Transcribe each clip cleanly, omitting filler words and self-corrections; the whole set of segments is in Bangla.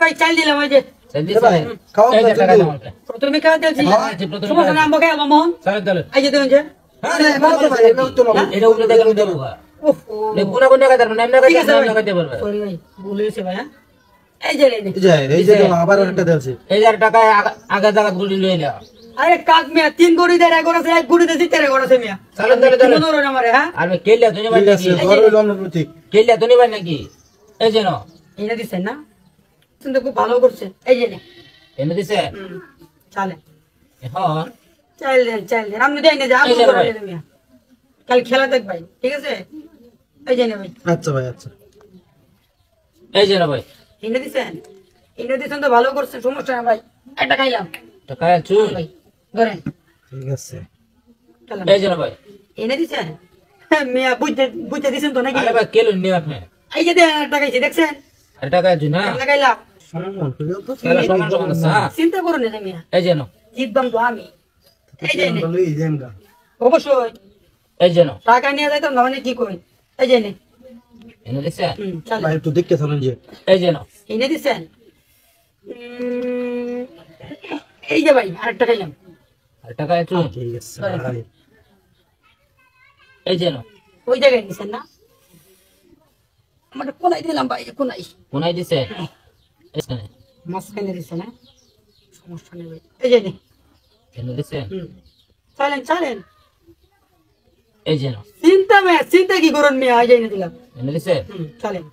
ভাই চাল দিলাম ওই যে চাল দিছ ভাই খাও টাকা দাও প্রথমে খাওয়া দিয়েছি সমস্যা না আমবো খাবো মোহন চল চল এই যে দেন যে আরে মারো তো ভাই তো না এটা উঠে দেখে দেবো ওফ নে কোনা কোনা কথা না নাম না কথা বলবে সরি ভাই ভুলেছে ভাই এই যে এই যে আবার একটা দেলছে এই 1000 টাকা আগা জায়গা গুলি লই না আরে কাক মিয়া 3 গড়ি দেয় এক গড়া এক গড়ি দেয় 3 গড়া মিয়া চল চল মনোর আমারে হ্যাঁ আর মে কেলিয়া তুমি বান নাকি ঘর হইলো আমরা প্রতীক কেলিয়া তুমি বান নাকি এই যে না এনে দিছেন না কিন্তু খুব ভালো করছে এই যে এনে দিছে চলে হ্যাঁ চাল দেন আপনি দেন না যা আপনি করে দেন মিয়া কাল খেলা দেখ ভাই ঠিক আছে এই যে ভাই আচ্ছা ভাই আচ্ছা এই যে না ভাই এনে দিছেন তো ভালো করছে সমস্যা না ভাই একটা খাইলাম টাকা চুল ভাই ধরেন ঠিক আছে চলেন এই যে না ভাই এনে দিছেন মিয়া বুঝতে দিছেন তো নাকি আরে ভাই কেলো নি আপনি এই যে দেন টাকা খাইছি দেখছেন আরে টাকা জু না লাগাইলা সমস্যা চিন্তা করুন না মিয়া এই যে না জিতবাম তো আমি এই যে অবশ্যই এই যে না টাকা নিয়ে যাইতাম না মানে কি করি এই যে এনে দিছে চল ভাই একটু দেখতে থাকুন যে এই যে না এনে দিছেন এই যে ভাই আরেকটা খাইলাম আর টাকা চুল ঠিক আছে এই যে না ওই জায়গায় দিছেন না আমার কোনাই দিলাম ভাই কোনাই দিছে মাঝখানে দিছে না সমস্যা নেই ভাই এই যে এনে দিছে চলেন এই যে না চিন্তা কি করুন মিয়া এই যে এনে দিলাম এনে দিছে চলেন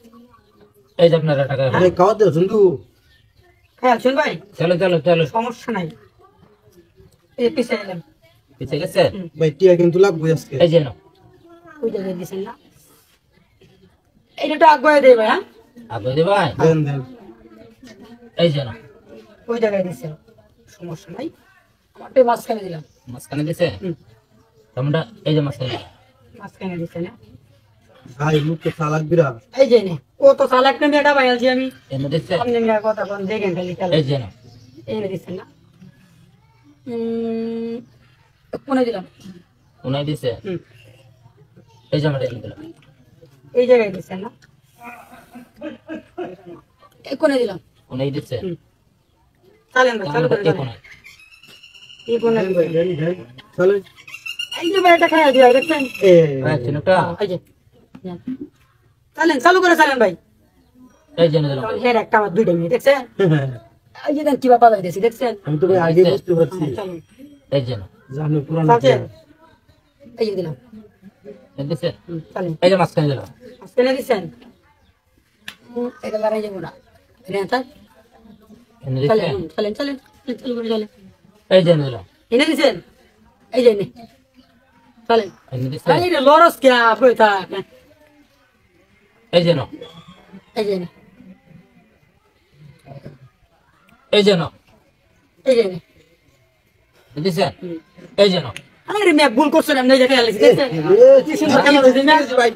এই যে আপনার টাকা ভাই খাওয়া দাও শুনু হ্যাঁ শুন ভাই চলো সমস্যা নাই এই পিছে এলাম পিছে গেছে ভাই টিয়া কিন্তু লাগবে আজকে এই যে না ওই জায়গায় দিছেন না এইটা আগে দেই ভাই হ্যাঁ আগে দে ভাই দেন এই যে না ওই জায়গায় দিছেন সমস্যা নাই আমারটা মাঝখানে দিলাম মাঝখানে দিছে তোমরা এই যে মাঝখানে দিছে না ভাই মুখ তো চালাক বিরা এই যে ও তো চালাক না মেয়েটা ভাই আলছি আমি এনে দিছে আপনি মেয়ের কথা কোন দেখেন খালি এই যে না এনে দিছেন না কোনে দিলাম কোনায় দিছে এই যে আমরা এনে দিলাম এই জায়গায় দিছেন না এই কোনে দিলাম কোনায় দিছে চলেন ভাই চালু করে কোনায় এই কোনে চলে এই যে ভাইটা খাইয়া দিও দেখছেন ভাই চিনুটা এই যে চলেন চালু করে চলেন ভাই এই যে দিলাম হের একটা আমার দুইটা মিনিট দেখছেন এই যে দেন কি বাবা যাইতেছি দেখছেন আমি তো ভাই আগে বুঝতে পারছি চলুন এই যে না জানো পুরানো চলছেন এই যে দিলাম এনে দিছে চলেন এই যে মাঝখানে দিলাম আসলে দিছেন এটা লড়াই যাবো না এনে থাক এনে দিছে চলেন চালু করে চলেন এই যে দিলাম এনে দিছেন এই যে এনে চলেন এনে দিছে এই রে লরস কে আপনি থাক এই যে না এই যে এনে এই যে না এই যে এনে দিছে এই যে না আরে মেয়ে ভুল করছেন আমি দেখে আলেছি দেখছেন কি সুন্দর খেলা হয়েছে না ভাই